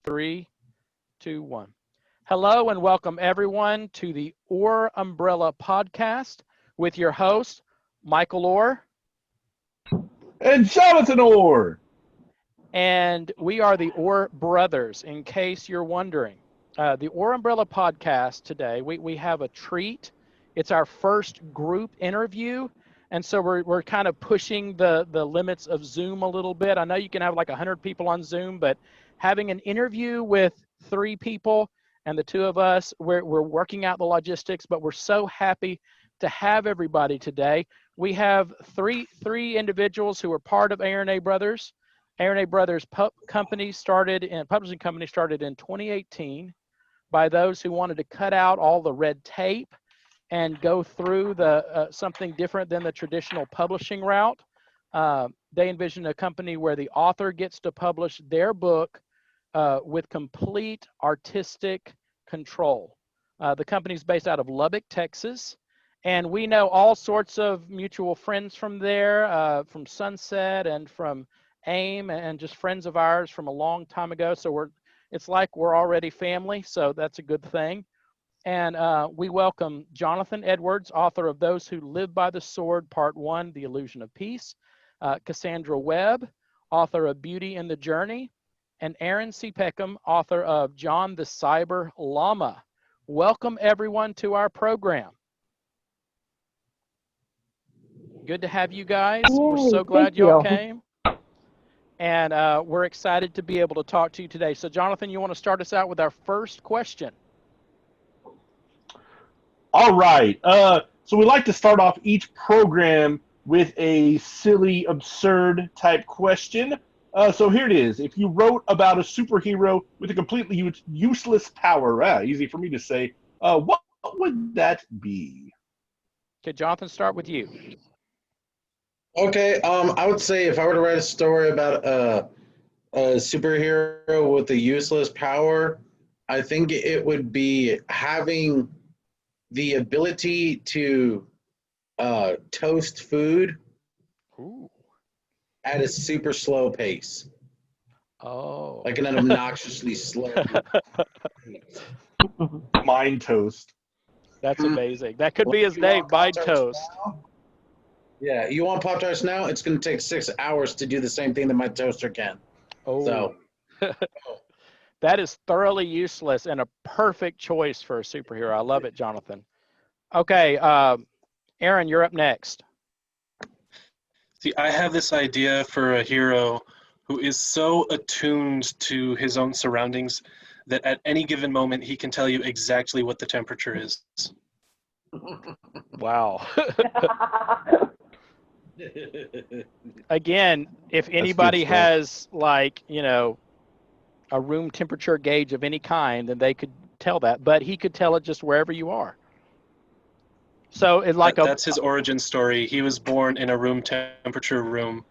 Three, two, one. Hello and welcome everyone to the Or Umbrella podcast with your host, Michael Orr. And Jonathan Orr. And we are the Orr brothers, in case you're wondering. The Or Umbrella podcast today, we have a treat. It's our first group interview. And so we're kind of pushing the limits of Zoom a little bit. I know you can have like 100 people on Zoom, but having an interview with three people and the two of us, we're working out the logistics, but we're so happy to have everybody today. We have three individuals who are part of Eirene Brothers. Eirene Brothers publishing company started in 2018 by those who wanted to cut out all the red tape and go through the something different than the traditional publishing route. They envision a company where the author gets to publish their book with complete artistic control. The company is based out of Lubbock, Texas, and we know all sorts of mutual friends from there, from Sunset and from AIM, and just friends of ours from a long time ago. So it's like we're already family, so that's a good thing. And we welcome Jonathan Edwards, author of Those Who Live by the Sword, Part 1, The Illusion of Peace. Cassandra Webb, author of Beauty in the Journey. And Eirene C. Peckham, author of John the Cyber Llama. Welcome, everyone, to our program. Good to have you guys. Yay, we're so glad y'all you. came. And we're excited to be able to talk to you today. So, Jonathan, you want to start us out with our first question? All right. So we like to start off each program with a silly, absurd type question. So here it is. If you wrote about a superhero with a completely useless power, easy for me to say, what would that be? Okay, Jonathan, start with you. Okay, I would say if I were to write a story about a superhero with a useless power, I think it would be having the ability to toast food Ooh. at a super slow pace, Oh. like an obnoxiously slow pace. Mind toast. That's amazing. That could Like, be his you name, want Mind Pop-Tarts Toast. now? Yeah, you want Pop Tarts now? It's going to take 6 hours to do the same thing that my toaster can. Oh. So, That is thoroughly useless and a perfect choice for a superhero. I love it, Jonathan. Okay, Eirene, you're up next. See, I have this idea for a hero who is so attuned to his own surroundings that at any given moment he can tell you exactly what the temperature is. Wow. Again, if anybody stuff. has like, a room temperature gauge of any kind, then they could tell that, but he could tell it just wherever you are. So it's like That's his origin story. He was born in a room temperature room.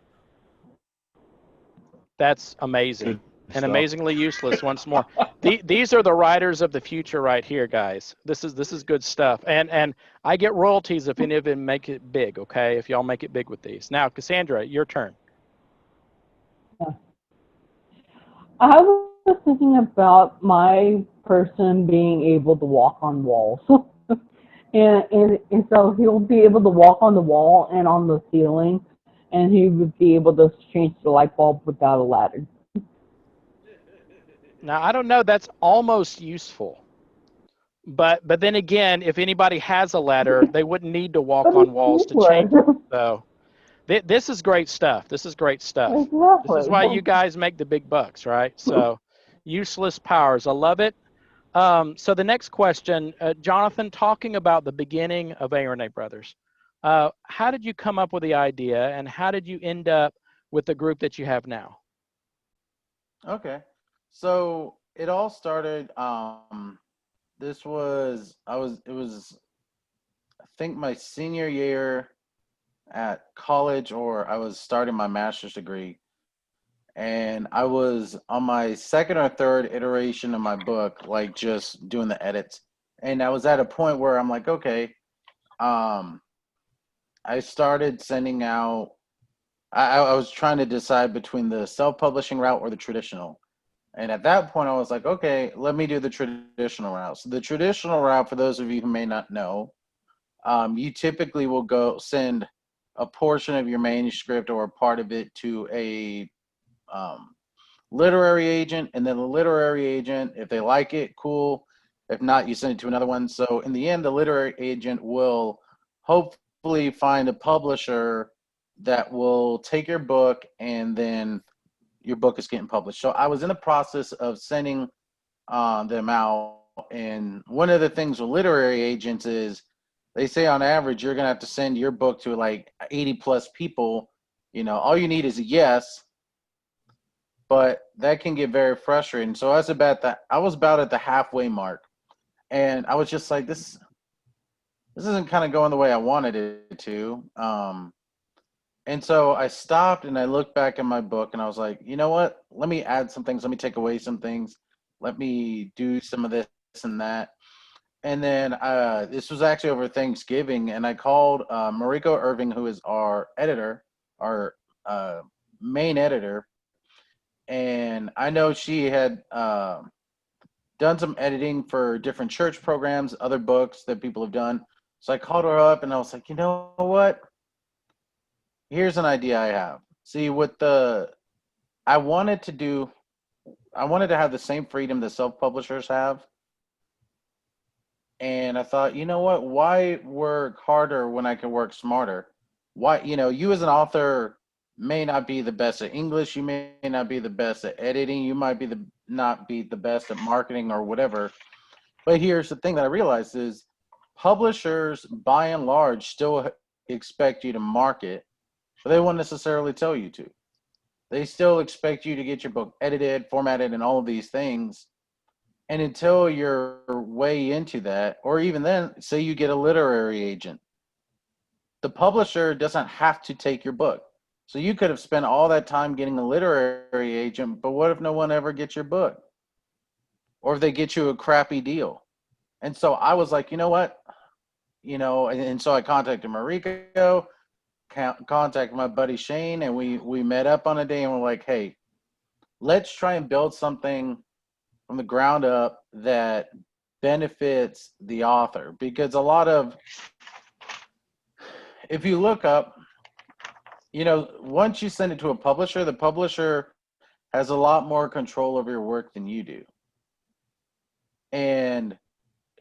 That's amazing. Good And stuff. amazingly useless once more. These are the writers of the future right here, guys. This is good stuff. And I get royalties if any of them make it big, okay? If y'all make it big with these. Now, Cassandra, your turn. I was thinking about my person being able to walk on walls. and so he'll be able to walk on the wall and on the ceiling, and he would be able to change the light bulb without a ladder. Now, I don't know, that's almost useful. But then again, if anybody has a ladder, they wouldn't need to walk But on it's walls to useless. change it. So this is great stuff. This is great stuff. This is why you guys make the big bucks, right? So useless powers. I love it. So the next question, Jonathan, talking about the beginning of Eirene Brothers, how did you come up with the idea, and how did you end up with the group that you have now? Okay. So it all started it was I think my senior year at college, or I was starting my master's degree, and I was on my second or third iteration of my book, like just doing the edits. And I was at a point where I'm like, okay, um I started sending out I was trying to decide between the self-publishing route or the traditional. And at that point, I was like, okay, let me do the traditional route. So the traditional route, for those of you who may not know, you typically will go send a portion of your manuscript or a part of it to a literary agent, and then the literary agent, if they like it, cool. If not, you send it to another one. So in the end, the literary agent will hopefully find a publisher that will take your book, and then your book is getting published. So I was in the process of sending them out. And one of the things with literary agents is they say on average you're gonna have to send your book to like 80 plus people. You know, all you need is a yes, but that can get very frustrating. So I was about at the halfway mark, and I was just like, this isn't kind of going the way I wanted it to. And so I stopped and I looked back in my book and I was like, you know what? Let me add some things. Let me take away some things. Let me do some of this and that. And then this was actually over Thanksgiving, and I called Mariko Irving, who is our editor, our main editor. And I know she had done some editing for different church programs, other books that people have done. So I called her up and I was like, you know what? Here's an idea I have. See, I wanted to have the same freedom that self-publishers have. And I thought, you know what? Why work harder when I can work smarter? Why, you as an author may not be the best at English, you may not be the best at editing, you might not be the best at marketing or whatever. But here's the thing that I realized is publishers, by and large, still expect you to market, but they won't necessarily tell you to. They still expect you to get your book edited, formatted, and all of these things. And until you're way into that, or even then, say you get a literary agent, the publisher doesn't have to take your book. So you could have spent all that time getting a literary agent, but what if no one ever gets your book? Or if they get you a crappy deal? And so I was like, you know what? And so I contacted Mariko, contacted my buddy Shane, and we met up on a day and we're like, hey, let's try and build something from the ground up that benefits the author. Because if you look up, once you send it to a publisher, the publisher has a lot more control over your work than you do. And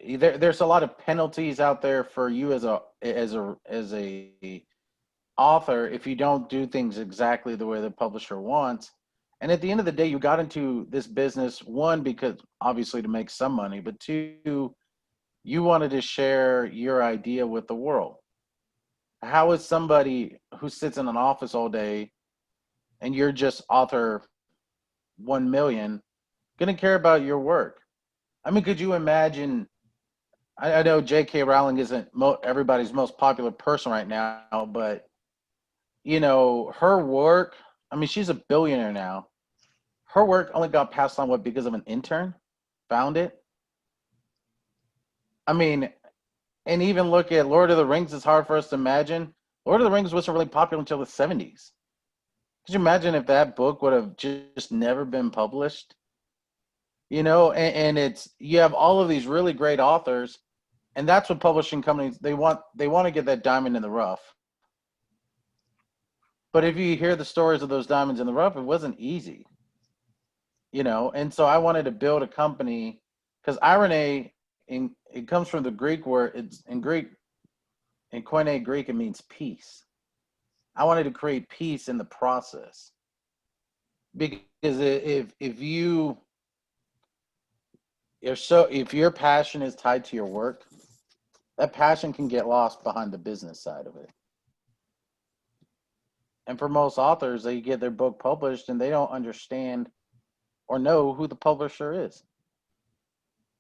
there's a lot of penalties out there for you as a author if you don't do things exactly the way the publisher wants. And at the end of the day, you got into this business, one, because obviously to make some money, but two, you wanted to share your idea with the world. How is somebody who sits in an office all day and you're just author 1 million going to care about your work? I mean, could you imagine? I know J.K. Rowling isn't everybody's most popular person right now, but her work, I mean, she's a billionaire now. Her work only got passed on because of an intern found it. I mean, and even look at Lord of the Rings, it's hard for us to imagine. Lord of the Rings wasn't really popular until the 70s. Could you imagine if that book would have just never been published? And you have all of these really great authors, and that's what publishing companies, they want to get that diamond in the rough. But if you hear the stories of those diamonds in the rough, it wasn't easy. And so I wanted to build a company, because Eirene, it comes from the Greek word, it's in Koine Greek, it means peace. I wanted to create peace in the process. Because if your passion is tied to your work, that passion can get lost behind the business side of it. And for most authors, they get their book published and they don't understand or know who the publisher is.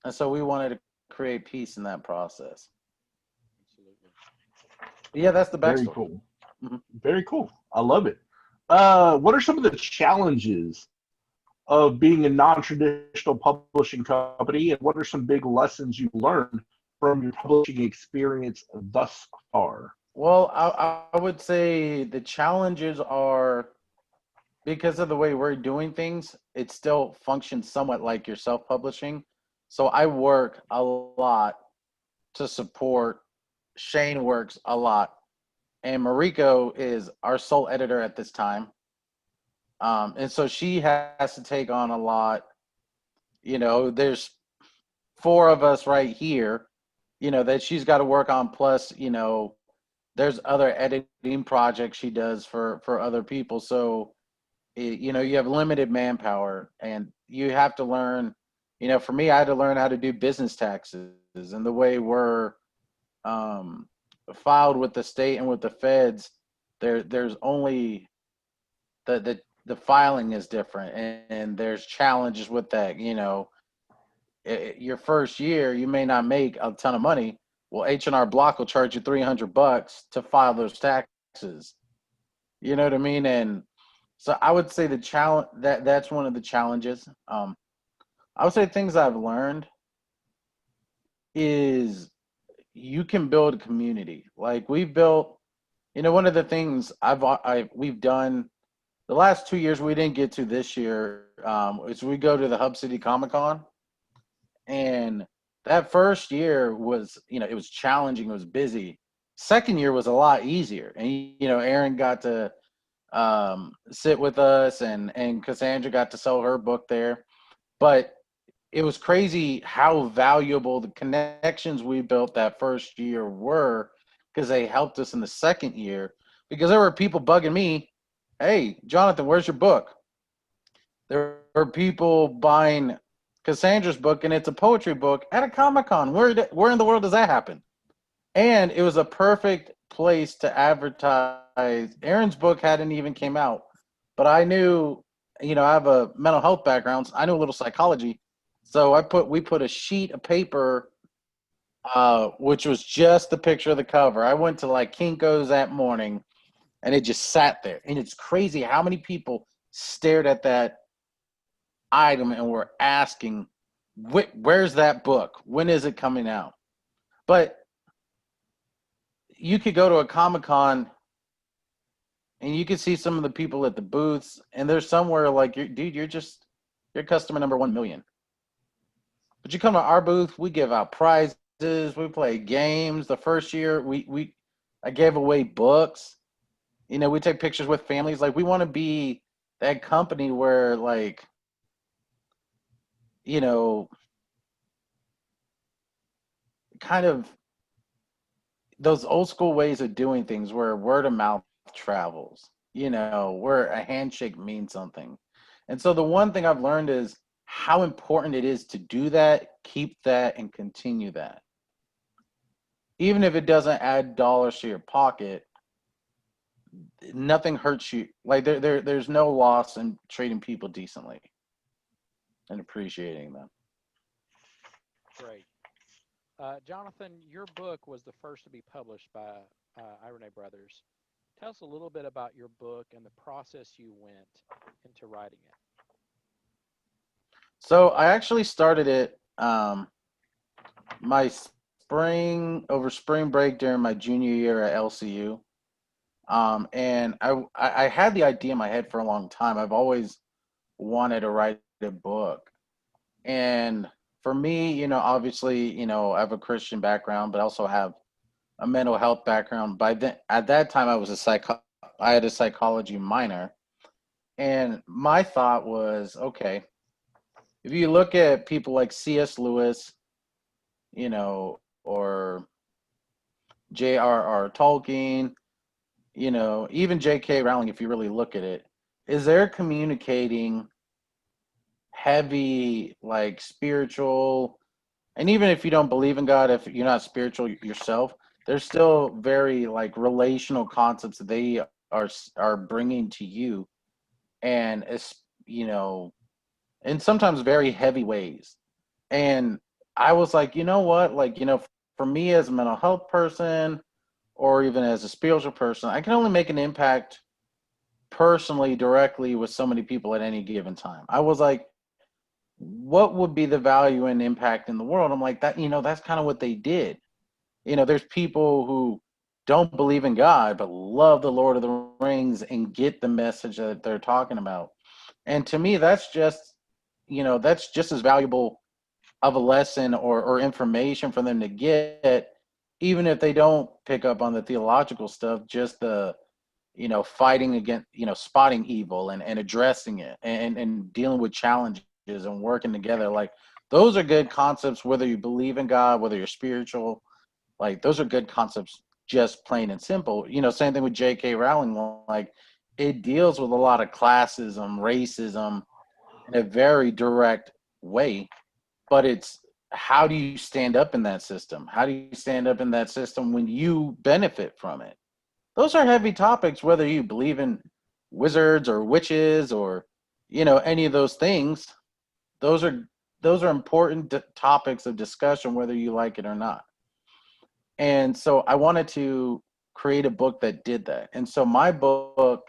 And so we wanted to create peace in that process. Absolutely. Yeah, that's the backstory. Very cool. Mm-hmm. Very cool. I love it. What are some of the challenges of being a non-traditional publishing company, and what are some big lessons you've learned from your publishing experience thus far? Well, I would say the challenges are because of the way we're doing things, it still functions somewhat like your self-publishing. So I work a lot to support. Shane works a lot, and Mariko is our sole editor at this time. And so she has to take on a lot. There's four of us right here, that she's got to work on. Plus, there's other editing projects she does for other people. So, you have limited manpower, and you have to learn. For me, I had to learn how to do business taxes, and the way we're um, filed with the state and with the feds. There's only the filing is different, and there's challenges with that. Your first year you may not make a ton of money. Well, H&R Block will charge you $300 to file those taxes. You know what I mean? And so I would say the challenge that's one of the challenges. I would say things I've learned is you can build a community. Like we've built, one of the things we've done the last 2 years we didn't get to this year, is we go to the Hub City Comic Con. And that first year was, it was challenging. It was busy. Second year was a lot easier. And, Eirene got to sit with us, and Cassandra got to sell her book there. But it was crazy how valuable the connections we built that first year were, because they helped us in the second year. Because there were people bugging me, hey, Jonathan, where's your book? There were people buying Cassandra's book, and it's a poetry book at a Comic-Con. Where in the world does that happen? And it was a perfect place to advertise. Eirene's book hadn't even came out, but I knew, I have a mental health background. So I knew a little psychology. So we put a sheet of paper, which was just the picture of the cover. I went to like Kinko's that morning, and it just sat there. And it's crazy how many people stared at that item and were asking, where's that book? When is it coming out? But you could go to a Comic-Con and you could see some of the people at the booths, and there's somewhere like, dude, you're customer number 1 million. But you come to our booth, we give out prizes, we play games. The first year I gave away books. We take pictures with families. Like, we want to be that company where, like, kind of those old school ways of doing things where word of mouth travels, where a handshake means something. And so the one thing I've learned is how important it is to do that, keep that, and continue that. Even if it doesn't add dollars to your pocket, nothing hurts you. Like there's no loss in treating people decently and appreciating them. Great. Jonathan, your book was the first to be published by Eirene Brothers. Tell us a little bit about your book and the process you went into writing it. So I actually started it over spring break during my junior year at LCU. And I had the idea in my head for a long time. I've always wanted to write a book. And for me, obviously, I have a Christian background, but I also have a mental health background. At that time, I had a psychology minor. And my thought was, okay, if you look at people like C.S. Lewis, or J.R.R. Tolkien, even J.K. Rowling, if you really look at it, is they're communicating heavy, like spiritual, and even if you don't believe in God, if you're not spiritual yourself, there's still very like relational concepts that they are bringing to you, and it's, in sometimes very heavy ways. And I was like, you know what, like, for me as a mental health person, or even as a spiritual person, I can only make an impact personally, directly with so many people at any given time. I was like, what would be the value and impact in the world? I'm like, that's kind of what they did. There's people who don't believe in God, but love the Lord of the Rings and get the message that they're talking about. And to me, that's just, that's just as valuable of a lesson or information for them to get, even if they don't pick up on the theological stuff, just the, fighting against, spotting evil and addressing it and dealing with challenges and working together. Like, those are good concepts, whether you believe in God, whether you're spiritual, like, those are good concepts, just plain and simple. Same thing with J.K. Rowling. Like, it deals with a lot of classism, racism in a very direct way, but it's how do you stand up in that system? How do you stand up in that system when you benefit from it? Those are heavy topics, whether you believe in wizards or witches or, any of those things. Those are important topics of discussion, whether you like it or not. And so I wanted to create a book that did that. And so my book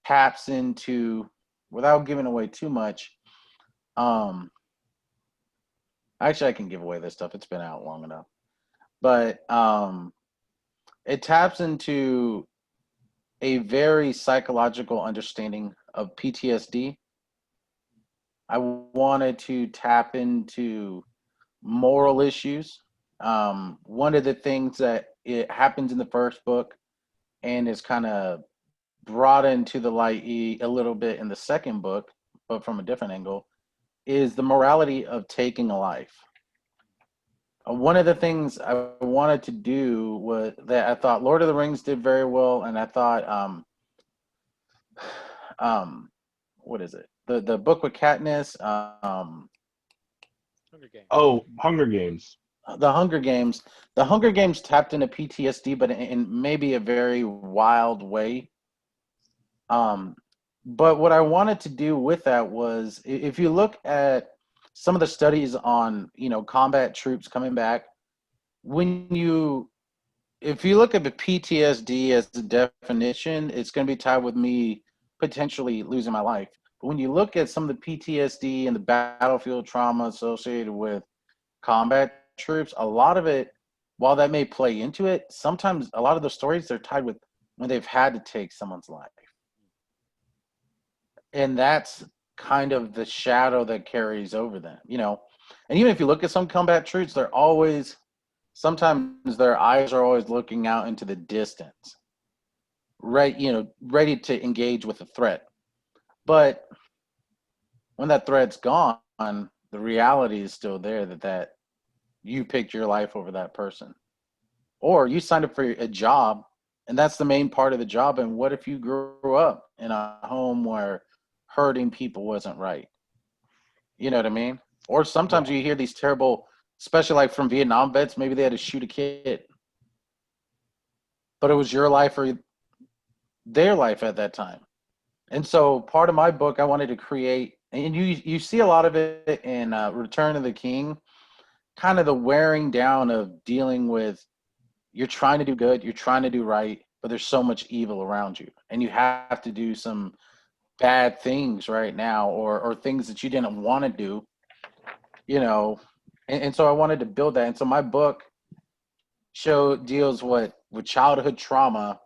taps into, without giving away too much, actually I can give away this stuff. It's been out long enough. But it taps into a very psychological understanding of PTSD. I wanted to tap into moral issues. One of the things that it happens in the first book and is kind of brought into the light a little bit in the second book, but from a different angle, is the morality of taking a life. One of the things I wanted to do was that I thought Lord of the Rings did very well, and I thought, what is it? The book with Katniss, Hunger Games. Oh, Hunger Games. The Hunger Games. The Hunger Games tapped into PTSD, but in maybe a very wild way. But what I wanted to do with that was, if you look at some of the studies on, combat troops coming back, if you look at the PTSD as the definition, it's going to be tied with me potentially losing my life. But when you look at some of the PTSD and the battlefield trauma associated with combat troops, a lot of it, while that may play into it, sometimes a lot of the stories they're tied with when they've had to take someone's life. And that's kind of the shadow that carries over them, And even if you look at some combat troops, sometimes their eyes are always looking out into the distance, right? Ready to engage with a threat. But when that threat's gone, the reality is still there that you picked your life over that person. Or you signed up for a job, and that's the main part of the job. And what if you grew up in a home where hurting people wasn't right? You know what I mean? Or sometimes you hear these terrible, especially like from Vietnam vets, maybe they had to shoot a kid. But it was your life or their life at that time. And so part of my book, I wanted to create, and you see a lot of it in Return of the King, kind of the wearing down of dealing with, you're trying to do good, you're trying to do right, but there's so much evil around you. And you have to do some bad things right now, or things that you didn't want to do, and so I wanted to build that. And so my book deals with childhood trauma,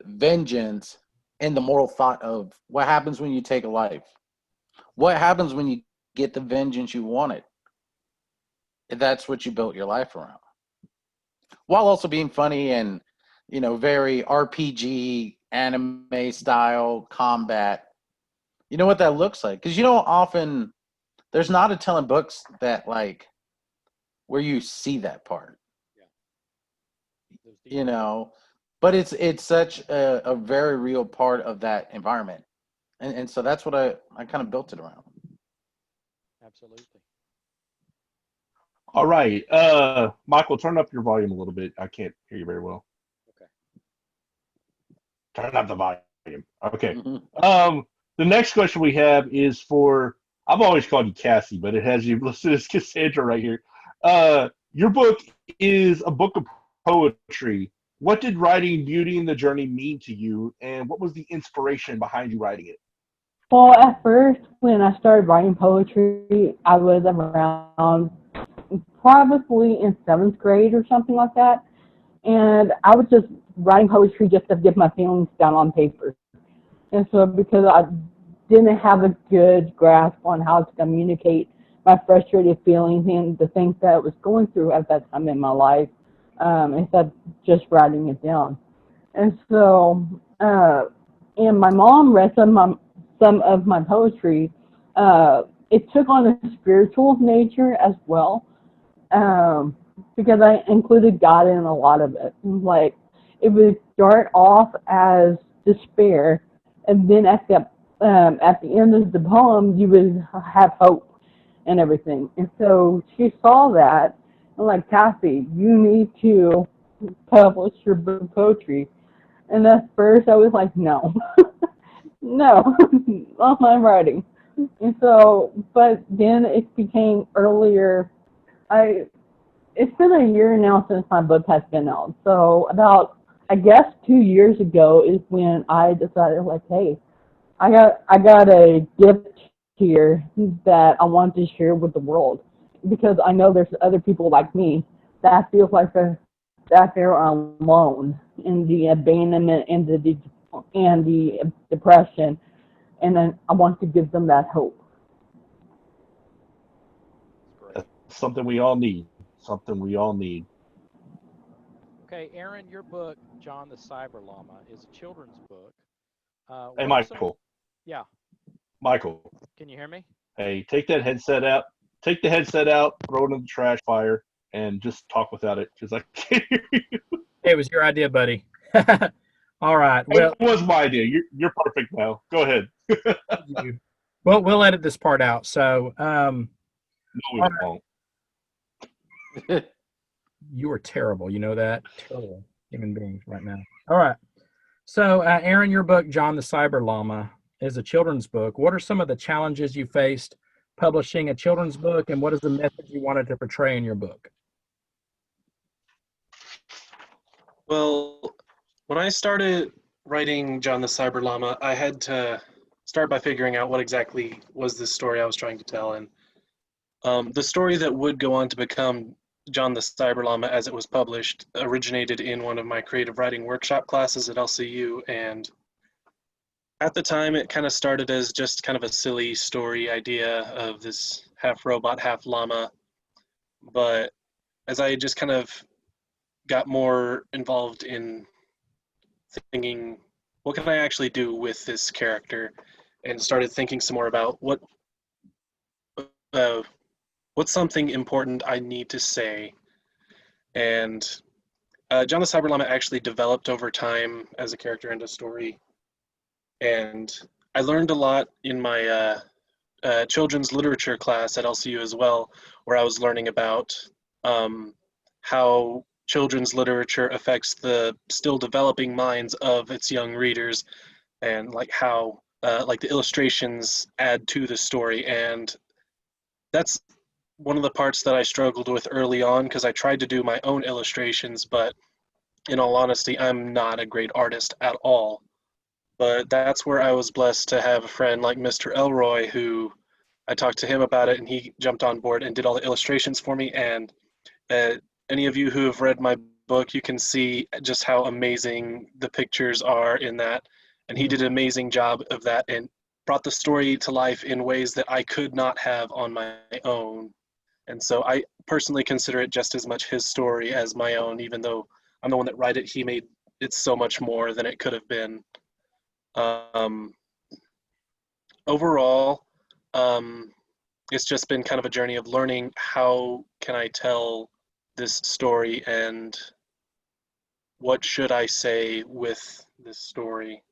vengeance, and the moral thought of what happens when you take a life. What happens when you get the vengeance you wanted? That's what you built your life around, while also being funny and very RPG anime style combat. You know what that looks like, because often there's not a ton of books that like where you see that part. But it's such a very real part of that environment, and so that's what I kind of built it around. Absolutely. All right. Michael, turn up your volume a little bit. I can't hear you very well. Okay. Turn up the volume. Okay. Mm-hmm. The next question we have is for, I've always called you Cassie, but it has you listed as Cassandra right here. Your book is a book of poetry. What did writing Beauty and the Journey mean to you, and what was the inspiration behind you writing it? Well, at first, when I started writing poetry, I was around probably in 7th grade or something like that. And I was just writing poetry just to get my feelings down on paper. And so because I didn't have a good grasp on how to communicate my frustrated feelings and the things that I was going through at that time in my life, instead of just writing it down. And so, and my mom read some of my poetry. It took on a spiritual nature as well, because I included God in a lot of it. Like, it would start off as despair, and then at the end of the poem, you would have hope and everything. And so she saw that, and like, Kathy, you need to publish your book of poetry. And at first, I was like, no, no, not my writing. And so, but then it became earlier. It's been a year now since my book has been out. So about, I guess, 2 years ago is when I decided, like, hey, I got a gift here that I want to share with the world, because I know there's other people like me that feel like they're alone in the abandonment and the depression, and then I want to give them that hope. Great. That's something we all need. Something we all need. Okay, Aaron, your book, John the Cyber Llama, is a children's book. Hey, What are some? Michael. Yeah, Michael. can you hear me? Hey, take that headset out. Take the headset out. Throw it in the trash fire, and just talk without it, because I can't hear you. It was your idea, buddy. All right. Well, It was my idea. You're perfect now. Go ahead. you. Well, we'll edit this part out. So, No, we All won't. you are terrible. You know that? Terrible human beings right now. All right. So, Aaron, your book, John the Cyber Llama, is a children's book. What are some of the challenges you faced publishing a children's book, and what is the message you wanted to portray in your book? Well, when I started writing John the Cyber Llama, I had to start by figuring out what exactly was this story I was trying to tell. And the story that would go on to become John the Cyber Llama as it was published originated in one of my creative writing workshop classes at LCU. And at the time, it kind of started as just kind of a silly story idea of this half robot, half llama. But as I just kind of got more involved in thinking, what can I actually do with this character, and started thinking some more about what's something important I need to say. And John the Cyber Llama actually developed over time as a character and a story. And I learned a lot in my children's literature class at LCU as well, where I was learning about how children's literature affects the still developing minds of its young readers, and like how like the illustrations add to the story. And that's one of the parts that I struggled with early on, because I tried to do my own illustrations, but in all honesty, I'm not a great artist at all. But that's where I was blessed to have a friend like Mr. Elroy, who I talked to him about it, and he jumped on board and did all the illustrations for me. And any of you who have read my book, you can see just how amazing the pictures are in that. And he did an amazing job of that and brought the story to life in ways that I could not have on my own. And so I personally consider it just as much his story as my own, even though I'm the one that wrote it. He made it so much more than it could have been. Overall, it's just been kind of a journey of learning how can I tell this story, and what should I say with this story.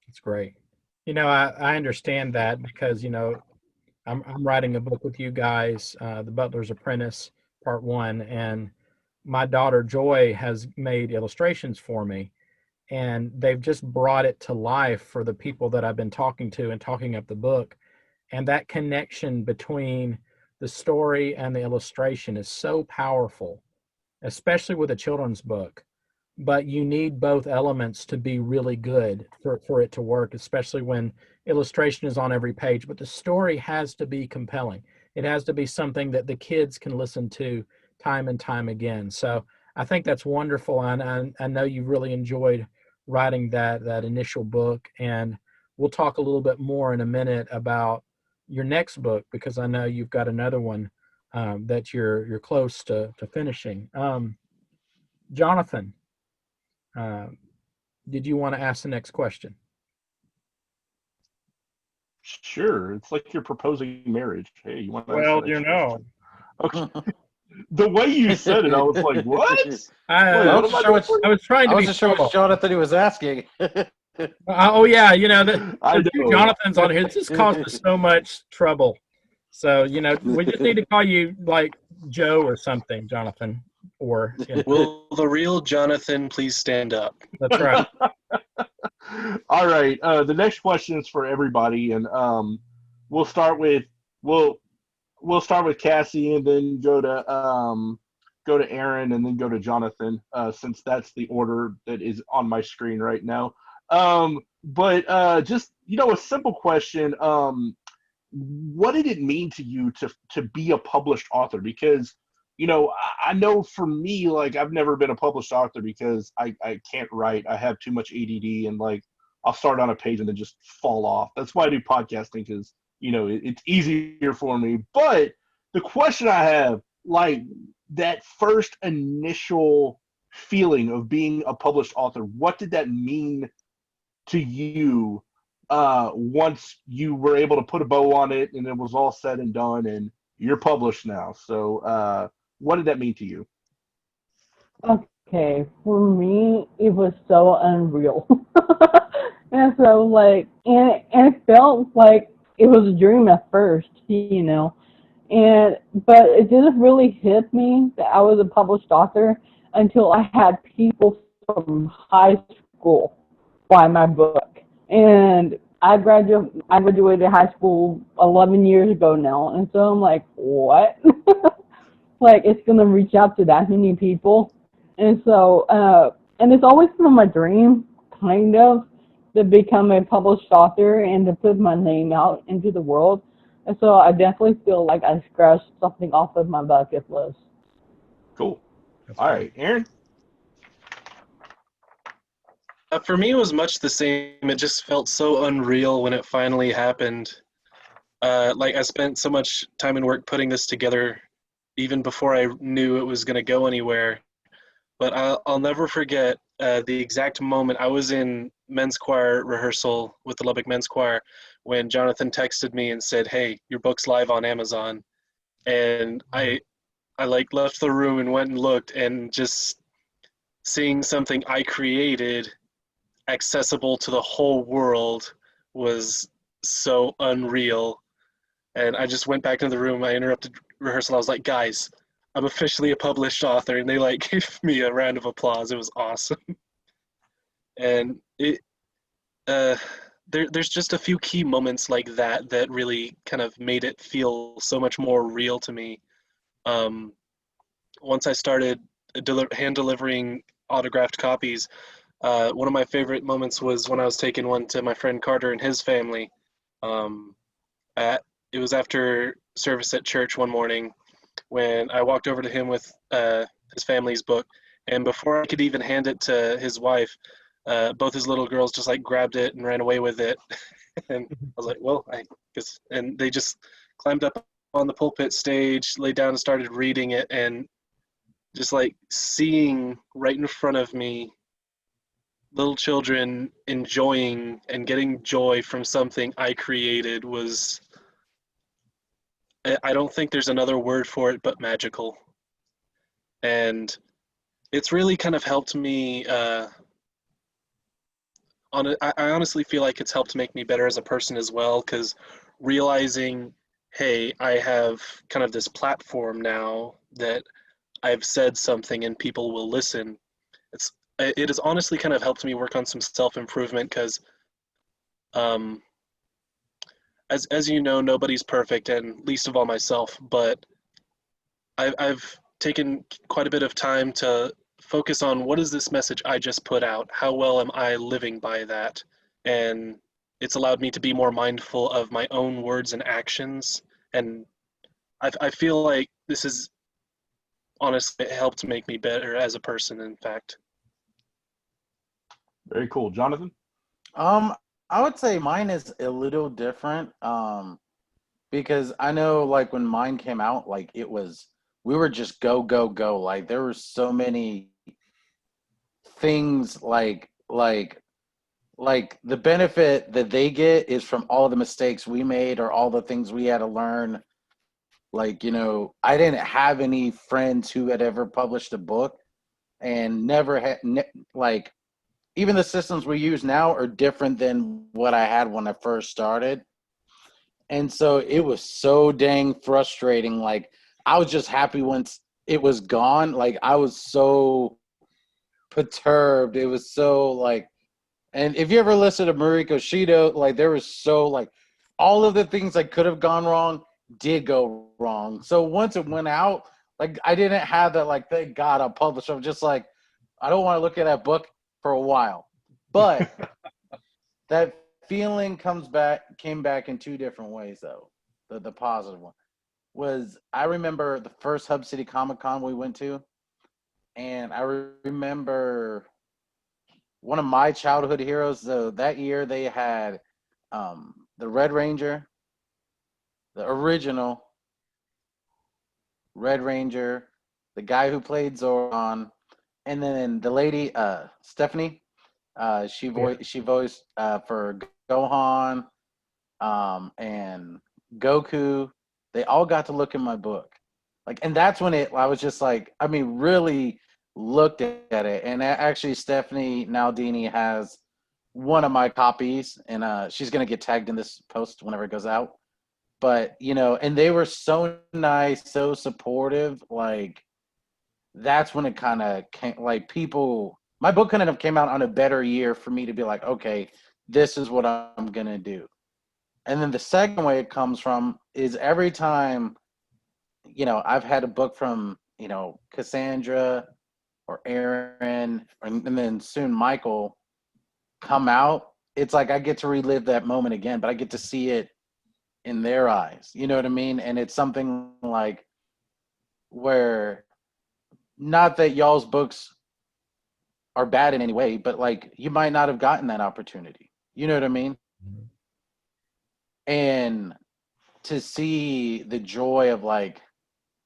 That's great. I understand that, because, I'm writing a book with you guys, The Butler's Apprentice, Part 1, and my daughter Joy has made illustrations for me, and they've just brought it to life for the people that I've been talking to and talking up the book. And that connection between the story and the illustration is so powerful, especially with a children's book. But you need both elements to be really good for it to work, especially when illustration is on every page. But the story has to be compelling. It has to be something that the kids can listen to time and time again. So I think that's wonderful, and I know you really enjoyed writing that initial book, and we'll talk a little bit more in a minute about your next book, because I know you've got another one that you're close to finishing. Jonathan, uh, did you want to ask the next question? Sure. It's like you're proposing marriage. Hey, you want to ask Well, the you next know, question? Okay. The way you said it, I was like, what? Wait, I what am I doing? I was trying I to be wasn't sure subtle. which Jonathan he was asking. Oh yeah, I the two know. Jonathans on here. This just causes so much trouble. So we just need to call you like Joe or something, Jonathan. Or Will the real Jonathan please stand up? that's right. All right. The next question is for everybody, and we'll start with we'll we'll start with Cassie, and then go to Aaron, and then go to Jonathan, since that's the order that is on my screen right now. But just a simple question. What did it mean to you to be a published author? Because I know for me, like, I've never been a published author because I can't write. I have too much ADD, and like I'll start on a page and then just fall off. That's why I do podcasting, because it's easier for me. But the question I have, like, that first initial feeling of being a published author, what did that mean to you once you were able to put a bow on it and it was all said and done and you're published now? So what did that mean to you? Okay, for me, it was so unreal. And so, like, and it felt like it was a dream at first. But it didn't really hit me that I was a published author until I had people from high school buy my book. And I graduated high school 11 years ago now, and so I'm like, what? Like, it's gonna reach out to that many people. And so, and it's always been my dream, kind of, to become a published author and to put my name out into the world. And so I definitely feel like I scratched something off of my bucket list. Cool. All right, Aaron. For me, it was much the same. It just felt so unreal when it finally happened. Like, I spent so much time and work putting this together, even before I knew it was going to go anywhere. But I'll never forget the exact moment I was in men's choir rehearsal with the Lubbock Men's Choir when Jonathan texted me and said, "Hey, your book's live on Amazon." And I like left the room and went and looked, and just seeing something I created accessible to the whole world was so unreal. And I just went back into the room. I interrupted rehearsal. I was like, "Guys, I'm officially a published author," and they like gave me a round of applause. It was awesome. And there's just a few key moments like that really kind of made it feel so much more real to me. Once I started hand delivering autographed copies, one of my favorite moments was when I was taking one to my friend Carter and his family. It was after service at church one morning when I walked over to him with his family's book, and before I could even hand it to his wife, both his little girls just like grabbed it and ran away with it. And I was like, well, I guess, and they just climbed up on the pulpit stage, laid down and started reading it, and just like seeing right in front of me little children enjoying and getting joy from something I created was, I don't think there's another word for it but magical. And it's really kind of helped me, I honestly feel like it's helped make me better as a person as well, because realizing, hey, I have kind of this platform now that I've said something and people will listen. It has honestly kind of helped me work on some self-improvement, because as you know, nobody's perfect, and least of all myself, but I've taken quite a bit of time to focus on what is this message I just put out? How well am I living by that? And it's allowed me to be more mindful of my own words and actions. And I feel like this is honestly, it helped make me better as a person, in fact. Very cool. Jonathan? I would say mine is a little different. Because I know like when mine came out, like we were just go, go, go. Like there were so many things like the benefit that they get is from all the mistakes we made or all the things we had to learn. Like, I didn't have any friends who had ever published a book and never had, like, even the systems we use now are different than what I had when I first started. And so it was so dang frustrating. Like, I was just happy once it was gone. Like, I was so perturbed. It was so, like, and if you ever listen to Mariko Shido, like, there was so, like, all of the things that could have gone wrong did go wrong. So once it went out, like, I didn't have that, like, thank God I published. I'm just like, I don't want to look at that book for a while. But that feeling came back in two different ways, though. The positive one was, I remember the first Hub City Comic Con we went to, and I remember one of my childhood heroes. So that year they had the Red Ranger, the original Red Ranger, the guy who played Zoran, and then the lady Stephanie. She voiced for Gohan, and Goku. They all got to look in my book, like, and that's when I was just like, I mean, really looked at it. And actually, Stephanie Naldini has one of my copies, and she's gonna get tagged in this post whenever it goes out. But and they were so nice, so supportive. Like, that's when it kind of came. Like, people, my book couldn't have came out on a better year for me to be like, okay, this is what I'm gonna do. And then the second way it comes from is every time, I've had a book from, Cassandra or Eirene, and then soon Michael come out. It's like I get to relive that moment again, but I get to see it in their eyes. You know what I mean? And it's something like where, not that y'all's books are bad in any way, but like you might not have gotten that opportunity. You know what I mean? Mhm. And to see the joy of like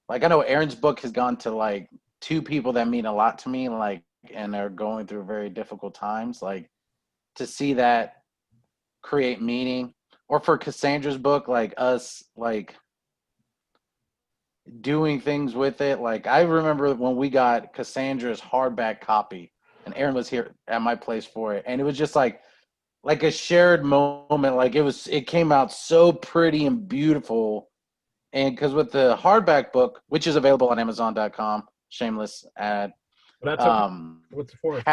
I know Aaron's book has gone to like two people that mean a lot to me, like, and are going through very difficult times. Like, to see that create meaning, or for Cassandra's book, like us, like doing things with it. Like, I remember when we got Cassandra's hardback copy, and Aaron was here at my place for it, and it was just like a shared moment. Like, it came out so pretty and beautiful. And because with the hardback book, which is available on Amazon.com, shameless ad, But that's okay. What's the fourth?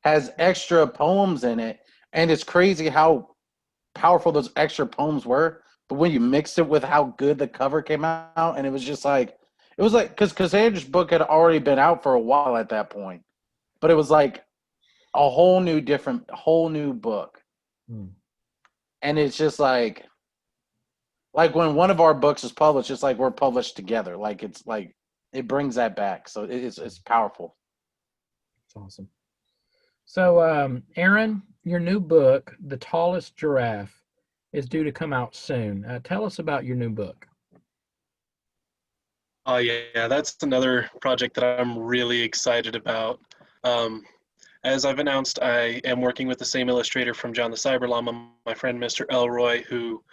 has extra poems in it, and it's crazy how powerful those extra poems were. But when you mixed it with how good the cover came out, and it was like because Cassandra's book had already been out for a while at that point, but it was like a whole new book, and it's just like when one of our books is published, it's like we're published together. Like, it's like it brings that back. So it's powerful. It's awesome. So, Aaron, your new book, The Tallest Giraffe, is due to come out soon. Tell us about your new book. Oh, yeah, that's another project that I'm really excited about. As I've announced, I am working with the same illustrator from John the Cyber Llama, my friend Mr. Elroy, who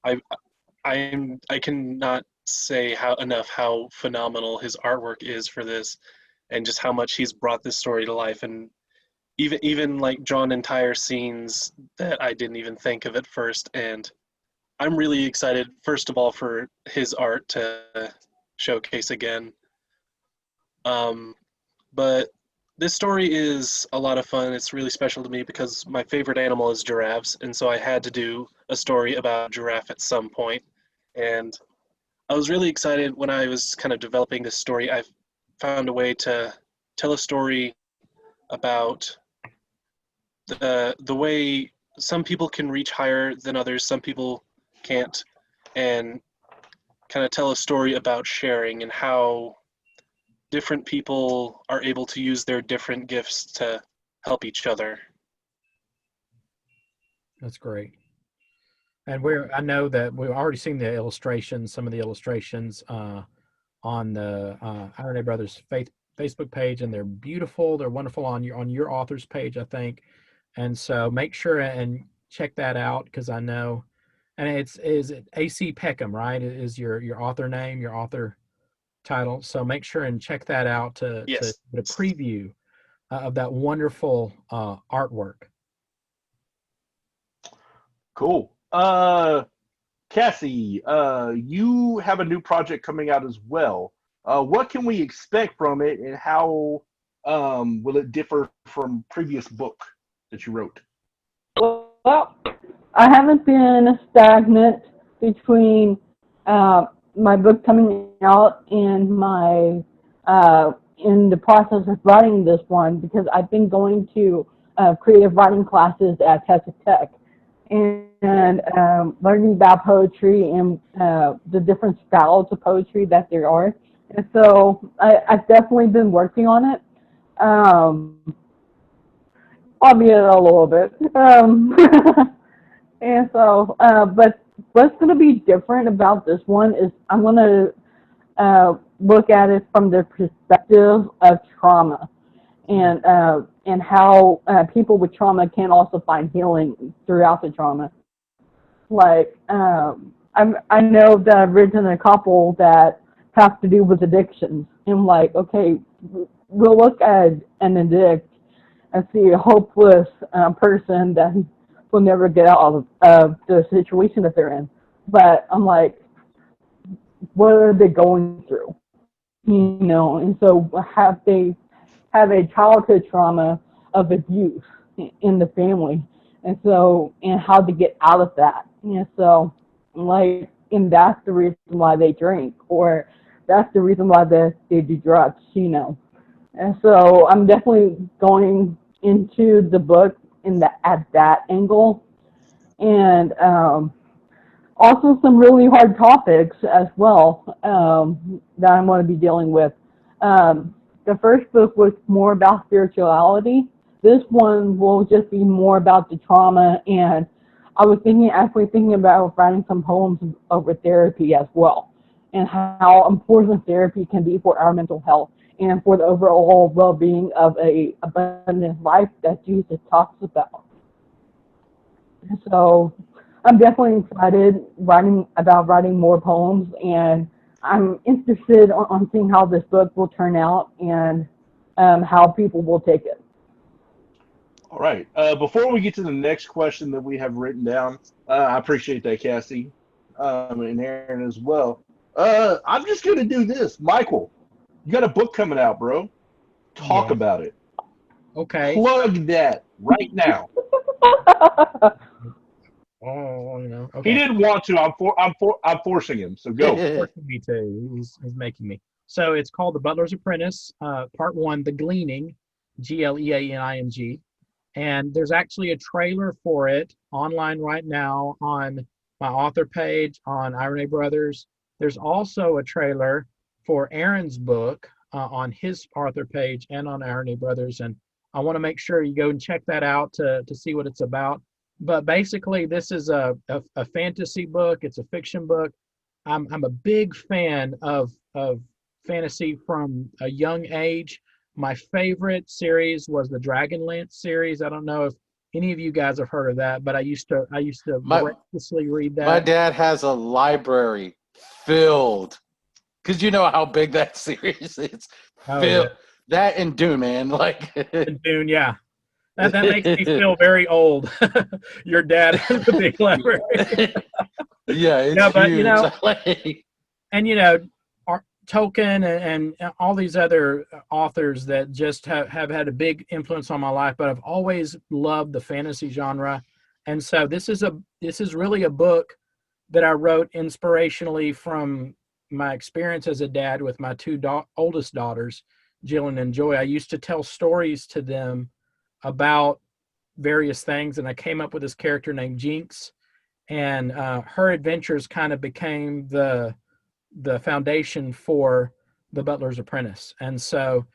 I cannot say enough how phenomenal his artwork is for this, and just how much he's brought this story to life, and even like drawn entire scenes that I didn't even think of at first. And I'm really excited, first of all, for his art to showcase again. But this story is a lot of fun. It's really special to me because my favorite animal is giraffes, and so I had to do a story about a giraffe at some point. And I was really excited when I was kind of developing this story. I found a way to tell a story about the way some people can reach higher than others, some people can't, and kind of tell a story about sharing and how different people are able to use their different gifts to help each other. That's great. And I know that we've already seen the illustrations, some of the illustrations on the Eirene Brothers Facebook page, and they're beautiful. They're wonderful on your author's page, I think. And so make sure and check that out, because I know, and is it AC Peckham, right? Is your author name, your author title? So make sure and check that out to Yes. get a preview of that wonderful artwork. Cool. Cassie, you have a new project coming out as well. What can we expect from it, and how will it differ from previous book that you wrote? Well, I haven't been stagnant between my book coming out and my in the process of writing this one, because I've been going to creative writing classes at Texas Tech and learning about poetry and the different styles of poetry that there are. And so I've definitely been working on it. Albeit a little bit. And so, but what's going to be different about this one is I'm going to look at it from the perspective of trauma, and how people with trauma can also find healing throughout the trauma. Like, I know that I've written a couple that have to do with addictions. And like, okay, we'll look at an addict and see a hopeless person that will never get out of the situation that they're in. But I'm like, what are they going through? You know, and so have they have a childhood trauma of abuse in the family, and so, and how to get out of that. And so, like, and that's the reason why they drink, or that's the reason why they do drugs, you know. And so I'm definitely going into the book at that angle, and also some really hard topics as well that I'm going to be dealing with. The first book was more about spirituality. This one will just be more about the trauma, and I was actually thinking about writing some poems over therapy as well, and how important therapy can be for our mental health and for the overall well-being of a abundant life that Jesus talks about. So I'm definitely excited about writing more poems, and I'm interested on seeing how this book will turn out and how people will take it. All right. Before we get to the next question that we have written down, I appreciate that, Cassie, and Aaron as well. I'm just going to do this. Michael, you got a book coming out, bro. Talk about it. Okay. Plug that right now. Oh, you know. Okay. He didn't want to. I'm forcing him. So go. Forcing me to. He's making me. So it's called The Butler's Apprentice, Part 1, The Gleaning, Gleaning. And there's actually a trailer for it online right now on my author page on Eirene Brothers. There's also a trailer for Aaron's book on his author page and on Eirene Brothers. And I want to make sure you go and check that out to see what it's about. But basically, this is a fantasy book. It's a fiction book. I'm a big fan of fantasy from a young age. My favorite series was the Dragonlance series. I don't know if any of you guys have heard of that, but I used to voraciously read that. My dad has a library filled, because you know how big that series is. Oh, Filled. yeah. That and Dune, man. Like Dune, yeah. That makes me feel very old. Your dad has a big library. Yeah, it's no, but huge. you know, and you know, Tolkien and all these other authors that just have had a big influence on my life, but I've always loved the fantasy genre. And so this is really a book that I wrote inspirationally from my experience as a dad with my two oldest daughters, Jillian and Joy. I used to tell stories to them about various things, and I came up with this character named Jinx, and her adventures kind of became the foundation for The Butler's Apprentice. And so,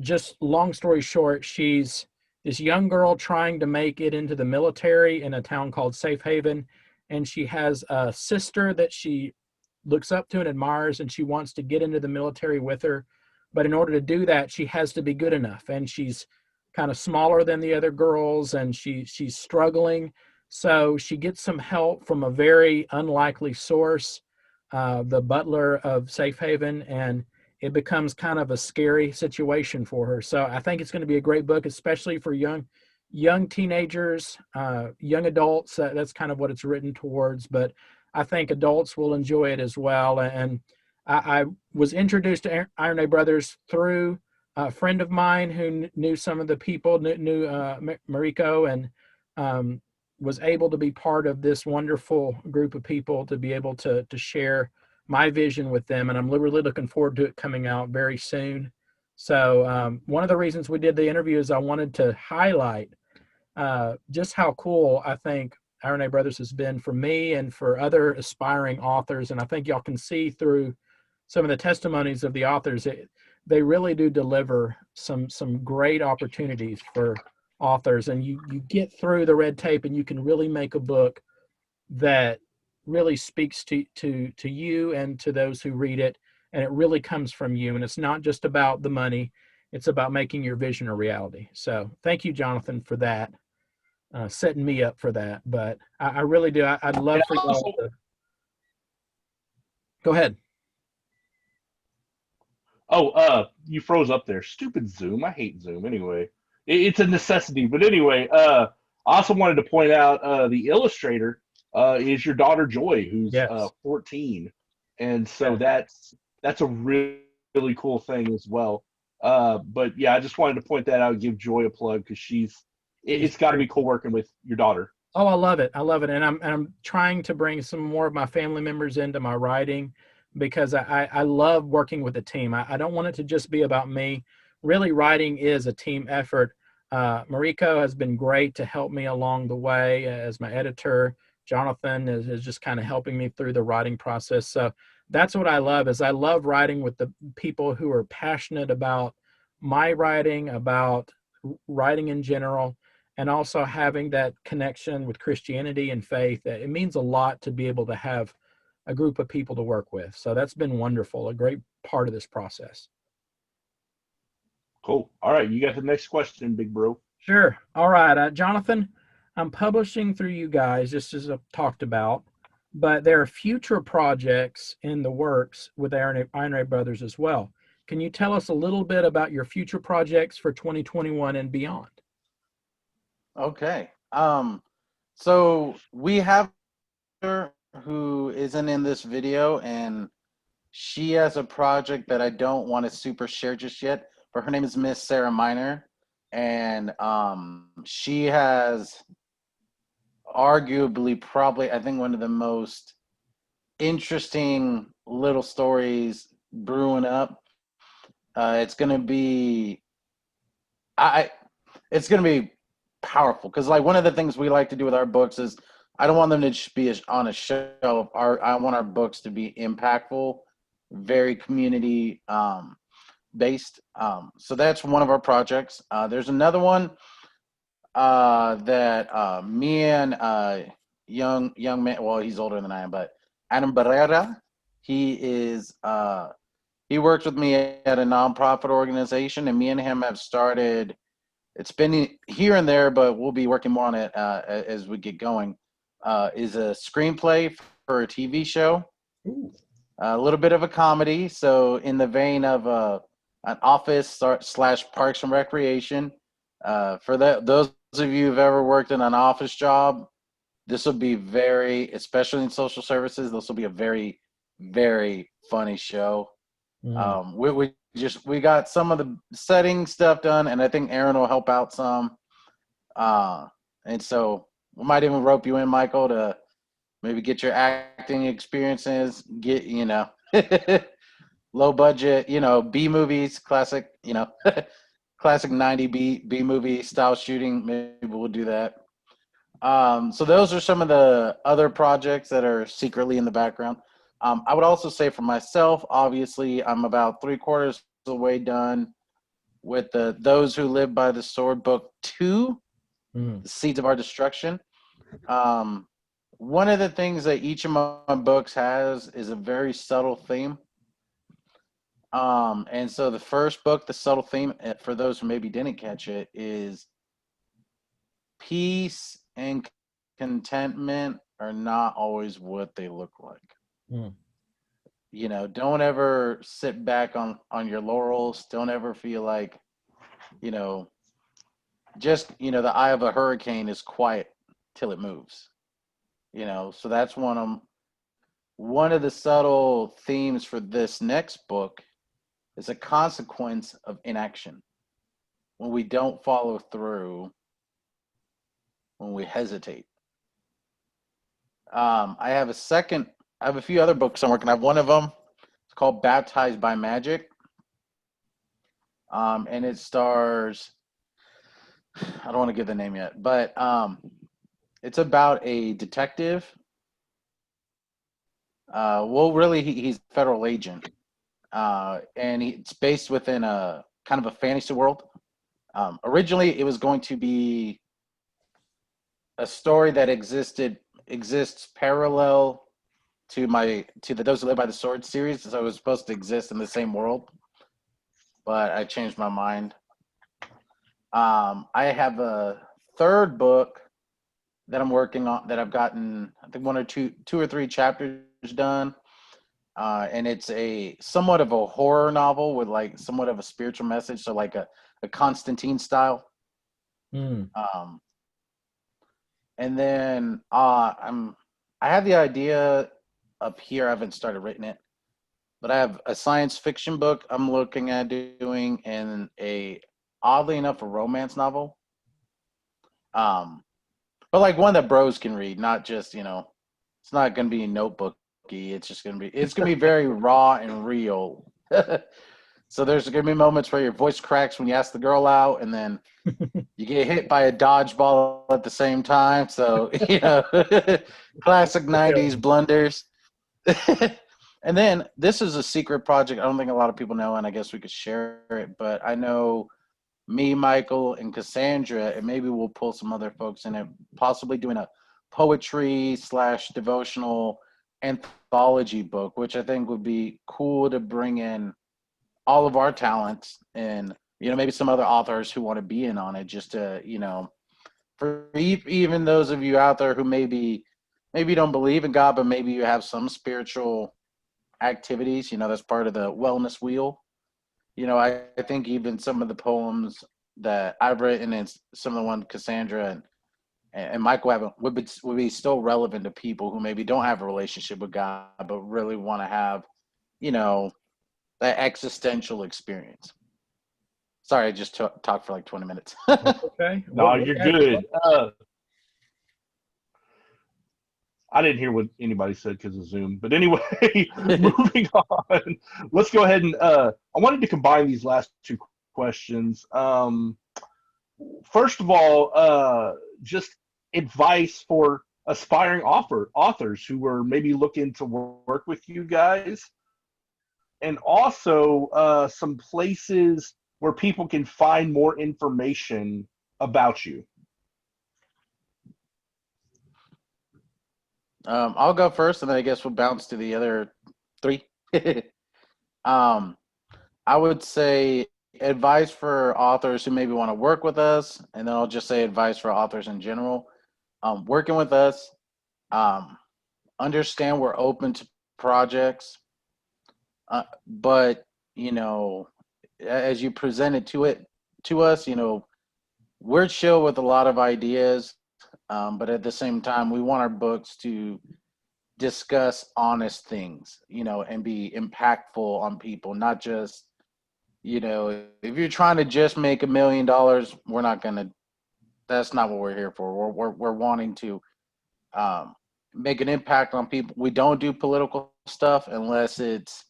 just long story short, she's this young girl trying to make it into the military in a town called Safe Haven, and she has a sister that she looks up to and admires, and she wants to get into the military with her. But in order to do that, she has to be good enough, and she's kind of smaller than the other girls, and she's struggling. So she gets some help from a very unlikely source, the butler of Safe Haven, and it becomes kind of a scary situation for her. So I think it's going to be a great book, especially for young teenagers, young adults. That's kind of what it's written towards, but I think adults will enjoy it as well. And I was introduced to Eirene Brothers through a friend of mine who knew some of the people, knew Mariko, and was able to be part of this wonderful group of people to be able to share my vision with them. And I'm really looking forward to it coming out very soon. So one of the reasons we did the interview is I wanted to highlight just how cool I think Eirene Brothers has been for me and for other aspiring authors. And I think y'all can see through some of the testimonies of the authors, they really do deliver some great opportunities for authors. And you get through the red tape and you can really make a book that really speaks to you and to those who read it. And it really comes from you. And it's not just about the money. It's about making your vision a reality. So thank you, Jonathan, for that. Setting me up for that, but I really do. I'd love for y'all to go ahead. Oh, you froze up there. Stupid Zoom. I hate Zoom anyway. It's a necessity. But anyway, I also wanted to point out the illustrator is your daughter Joy, who's Yes. 14, and so that's a really, really cool thing as well. But yeah, I just wanted to point that out, give Joy a plug because it's got to be cool working with your daughter. Oh, I love it. I love it. And I'm trying to bring some more of my family members into my writing because I love working with a team. I don't want it to just be about me. Really, writing is a team effort. Mariko has been great to help me along the way as my editor. Jonathan is just kind of helping me through the writing process. So that's what I love is I love writing with the people who are passionate about my writing, about writing in general, and also having that connection with Christianity and faith. It means a lot to be able to have a group of people to work with. So that's been wonderful, a great part of this process. Cool. All right, you got the next question, big bro. Sure. All right, Jonathan, I'm publishing through you guys, just as I've talked about, but there are future projects in the works with Eirene Brothers as well. Can you tell us a little bit about your future projects for 2021 and beyond? Okay. So we have her who isn't in this video, and she has a project that I don't want to super share just yet, but her name is Miss Sarah Miner, and she has arguably probably I think one of the most interesting little stories brewing up. It's gonna be it's gonna be powerful because like one of the things we like to do with our books is I don't want them to just be on a shelf. I want our books to be impactful, very community based. So that's one of our projects. There's another one that me and young man, well, he's older than I am, but Adam Barrera, he works with me at a nonprofit organization, and me and him have started. It's been here and there, but we'll be working more on it as we get going. Is a screenplay for a TV show. Ooh. A little bit of a comedy, so in the vein of an office / Parks and Recreation. For those of you who've ever worked in an office job, this will be especially in social services, this will be a very, very funny show. We got some of the setting stuff done, and I think Aaron will help out some. And so we might even rope you in, Michael, to maybe get your acting experiences, get, low budget, B movies, classic, classic 90 B movie style shooting. Maybe we'll do that. So those are some of the other projects that are secretly in the background. I would also say for myself, obviously, I'm about 3/4 of the way done with the Those Who Live by the Sword book 2, Mm. The Seeds of Our Destruction. One of the things that each of my books has is a very subtle theme. And so the first book, the subtle theme, for those who maybe didn't catch it, is peace and contentment are not always what they look like. Mm. You know, don't ever sit back on your laurels. Don't ever feel like, you know, just, the eye of a hurricane is quiet till it moves. So that's one of the subtle themes for this next book is a consequence of inaction. When we don't follow through, when we hesitate. I have a few other books I'm working on. One of them is called Baptized by Magic. And it stars, I don't want to give the name yet, but it's about a detective. Well, really, he's a federal agent. And it's based within a kind of a fantasy world. Originally, it was going to be a story that exists parallel to the Those Who Live by the Sword series, so it was supposed to exist in the same world, but I changed my mind. I have a third book that I'm working on that I've gotten, I think, two or three chapters done, and it's a somewhat of a horror novel with like somewhat of a spiritual message, so like a Constantine style. Mm. And then I have the idea up here. I haven't started writing it, but I have a science fiction book I'm looking at doing, and oddly enough, a romance novel. But like one that bros can read, not just, it's not going to be notebooky. It's going to be very raw and real. So there's going to be moments where your voice cracks when you ask the girl out, and then you get hit by a dodgeball at the same time. So, classic 90s blunders. And then this is a secret project. I don't think a lot of people know, and I guess we could share it. But I know me, Michael, and Cassandra, and maybe we'll pull some other folks in it, possibly doing a poetry/devotional anthology book, which I think would be cool to bring in all of our talents and, maybe some other authors who want to be in on it, just to, for even those of you out there who maybe don't believe in God, but maybe you have some spiritual activities, that's part of the wellness wheel. I think even some of the poems that I've written and some of the ones Cassandra and Michael have would be still relevant to people who maybe don't have a relationship with God, but really want to have, that existential experience. Sorry, I just talked for like 20 minutes. Okay. No, you're good. I didn't hear what anybody said because of Zoom. But anyway, moving on. Let's go ahead and I wanted to combine these last two questions. First of all, just advice for aspiring authors who are maybe looking to work with you guys. And also some places where people can find more information about you. I'll go first, and then I guess we'll bounce to the other three. I would say advice for authors who maybe want to work with us, and then I'll just say advice for authors in general. Working with us, understand we're open to projects, but as you present it to us, we're chill with a lot of ideas, but at the same time, we want our books to discuss honest things, and be impactful on people, not just, if you're trying to just make $1 million, that's not what we're here for. We're wanting to make an impact on people. We don't do political stuff unless it's,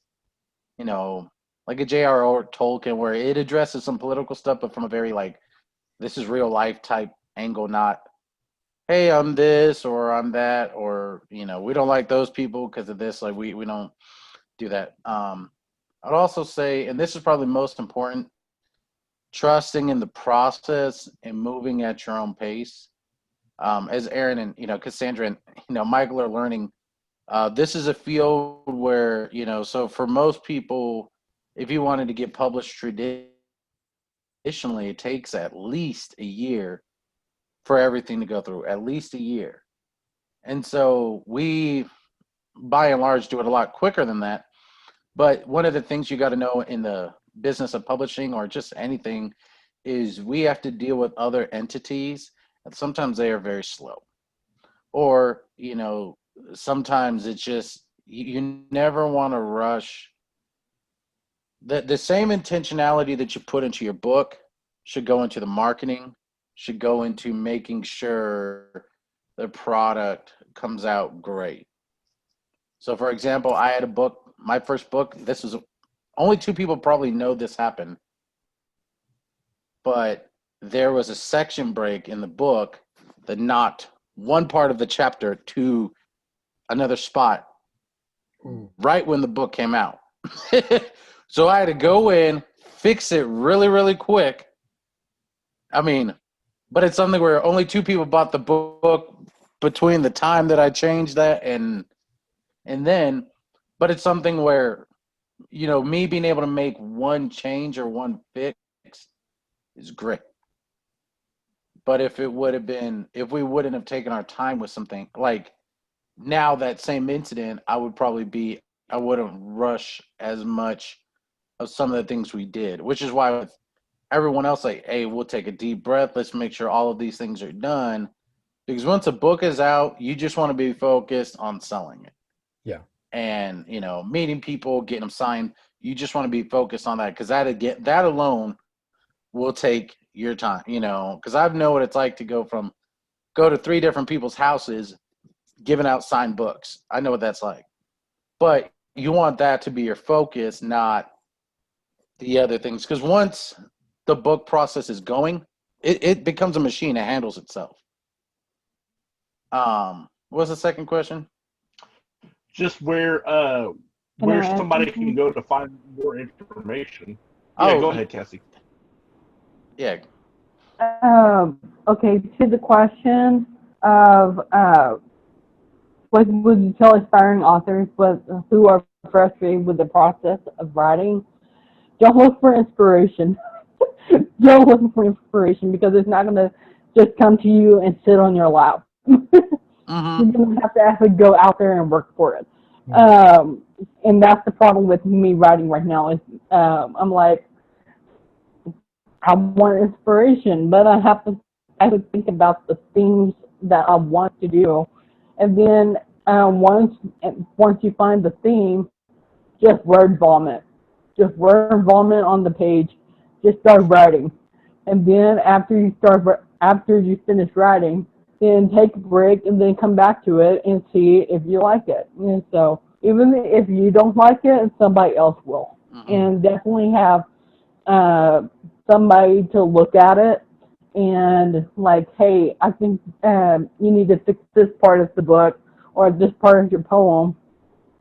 like a J.R.R. Tolkien, where it addresses some political stuff, but from a very like, this is real life type angle, not hey, I'm this or I'm that, or we don't like those people because of this. Like we don't do that. I'd also say, and this is probably most important, trusting in the process and moving at your own pace. As Eirene and Cassandra and Michael are learning, this is a field where so for most people, if you wanted to get published traditionally, it takes at least a year for everything to go through, at least a year. And so we, by and large, do it a lot quicker than that. But one of the things you got to know in the business of publishing or just anything is we have to deal with other entities, and sometimes they are very slow. Or, sometimes it's just you never want to rush. The same intentionality that you put into your book should go into the marketing, should go into making sure the product comes out great. So, for example, I had a book, my first book. This was only two people probably know this happened, but there was a section break in the book that knocked one part of the chapter to another spot right when the book came out. So I had to go in, fix it really, really quick. I mean, but it's something where only two people bought the book between the time that I changed that and then, but it's something where, me being able to make one change or one fix is great. But if we wouldn't have taken our time with something like now that same incident, I wouldn't rush as much of some of the things we did, which is why with everyone else, like, hey, we'll take a deep breath. Let's make sure all of these things are done. Because once a book is out, you just want to be focused on selling it. Yeah. And, meeting people, getting them signed. You just want to be focused on that because that alone will take your time, because I know what it's like to go to 3 different people's houses giving out signed books. I know what that's like. But you want that to be your focus, not the other things. Because once the book process is going, it becomes a machine. It handles itself. What's the second question? Just where somebody can go to find more information. Yeah, go ahead, Cassie. Yeah. Okay, to the question of what would you tell aspiring authors who are frustrated with the process of writing? Don't look for inspiration. Don't look for inspiration because it's not going to just come to you and sit on your lap. Mm-hmm. You're going to have to actually go out there and work for it. And that's the problem with me writing right now is I'm like, I want inspiration, but I have to think about the things that I want to do. And then once you find the theme, just word vomit. Just word vomit on the page. Just start writing. And then after you finish writing, then take a break and then come back to it and see if you like it. And so even if you don't like it, somebody else will. Mm-hmm. And definitely have somebody to look at it and like, hey, I think you need to fix this part of the book or this part of your poem.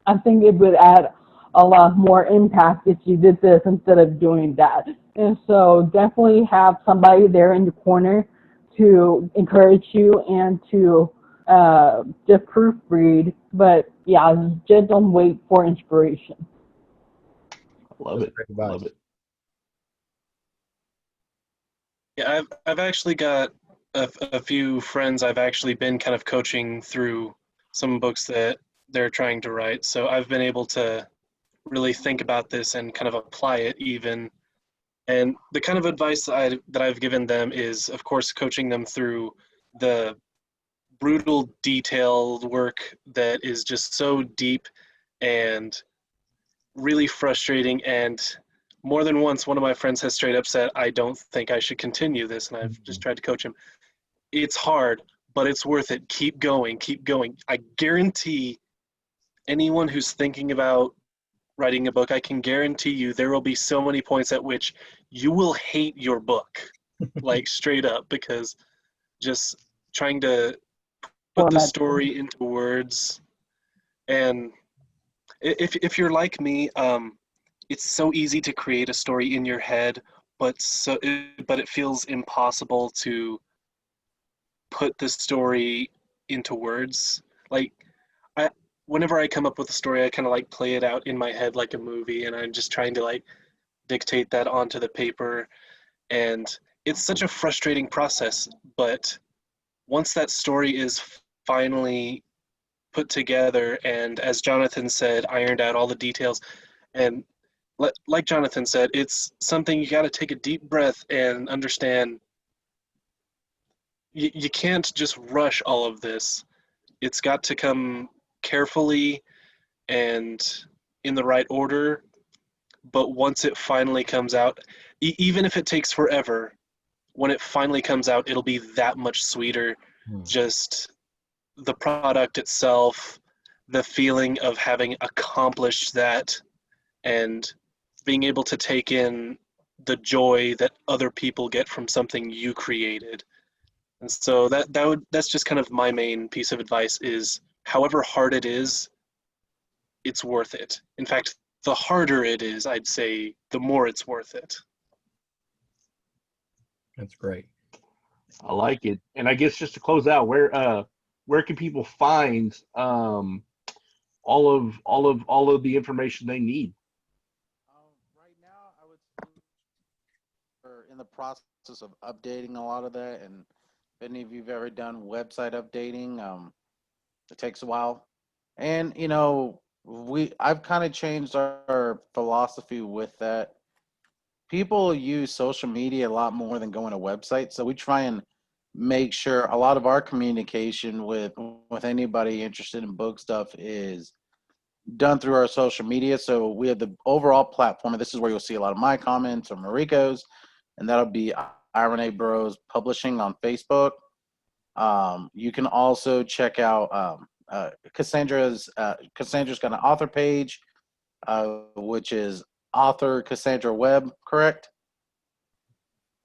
I think it would add a lot more impact if you did this instead of doing that. And so definitely have somebody there in your corner to encourage you and to just proofread. But yeah, just don't wait for inspiration. Love it. Love it. Yeah, I've actually got a few friends I've actually been kind of coaching through some books that they're trying to write. So I've been able to really think about this and kind of apply it even. And the kind of advice that I've given them is, of course, coaching them through the brutal, detailed work that is just so deep and really frustrating. And more than once, one of my friends has straight up said, I don't think I should continue this. And I've just tried to coach him. It's hard, but it's worth it. Keep going, keep going. I guarantee anyone who's thinking about writing a book, I can guarantee you there will be so many points at which you will hate your book, like straight up, because just trying to put the format. story into words. And if you're like me, it's so easy to create a story in your head, but it feels impossible to put the story into words. Like, whenever I come up with a story, I kind of like play it out in my head like a movie, and I'm just trying to like dictate that onto the paper. And it's such a frustrating process, but once that story is finally put together, and as Jonathan said, ironed out all the details, and like Jonathan said, it's something you got to take a deep breath and understand. You can't just rush all of this. It's got to come carefully and in the right order. But once it finally comes out, even if it takes forever, when it finally comes out, it'll be that much sweeter. Just the product itself, the feeling of having accomplished that, and being able to take in the joy that other people get from something you created. And so that's just kind of my main piece of advice is, however hard it is, it's worth it. In fact, the harder it is, I'd say, the more it's worth it. That's great. I like it. And I guess just to close out, where can people find all of the information they need? Right now, I would say we're in the process of updating a lot of that. And if any of you've ever done website updating, it takes a while. And I've kind of changed our philosophy with that. People use social media a lot more than going to websites, so we try and make sure a lot of our communication with anybody interested in book stuff is done through our social media. So we have the overall platform, and this is where you'll see a lot of my comments or Mariko's, and that'll be Eirene Bros Publishing on Facebook. You can also check out Cassandra's got an author page, which is author Cassandra Webb, correct?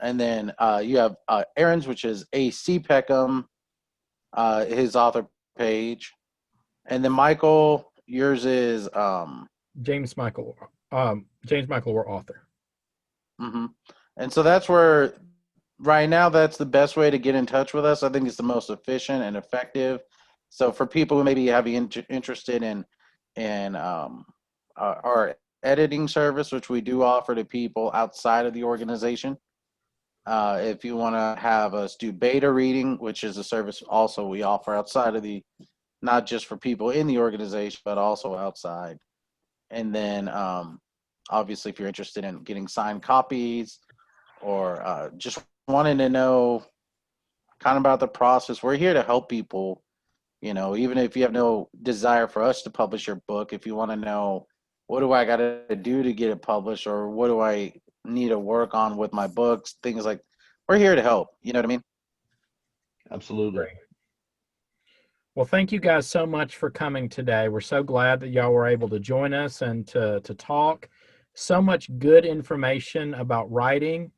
And then you have Eirenes, which is AC Peckham, his author page. And then Michael, yours is James Michael were author. Mm-hmm. And so that's where right now that's the best way to get in touch with us. I think it's the most efficient and effective. So for people who maybe have interested in our editing service, which we do offer to people outside of the organization, if you want to have us do beta reading, which is a service also we offer outside of not just for people in the organization, but also outside. And then obviously if you're interested in getting signed copies or just wanting to know kind of about the process, we're here to help people. Even if you have no desire for us to publish your book, if you want to know, what do I got to do to get it published, or what do I need to work on with my books, things like, we're here to help. You know what I mean? Absolutely. Well, thank you guys so much for coming today. We're so glad that y'all were able to join us and to talk. So much good information about writing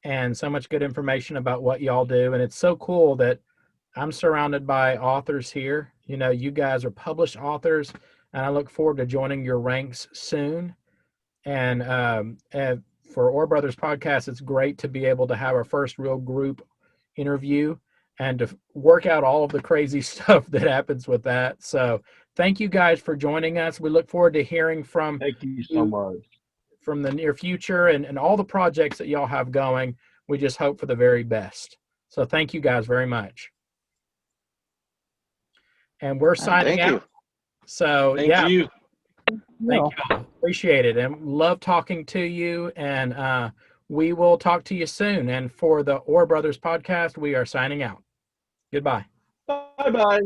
and so much good information about what y'all do. And it's so cool that I'm surrounded by authors here. You guys are published authors, and I look forward to joining your ranks soon. And for Orr Brothers Podcast, it's great to be able to have our first real group interview and to work out all of the crazy stuff that happens with that. So thank you guys for joining us. We look forward to hearing from Thank you so much. From the near future and all the projects that y'all have going. We just hope for the very best. So thank you guys very much. And we're signing out. So Thank you. Thank you. Appreciate it. And love talking to you. And we will talk to you soon. And for the Orr Brothers Podcast, we are signing out. Goodbye. Bye-bye.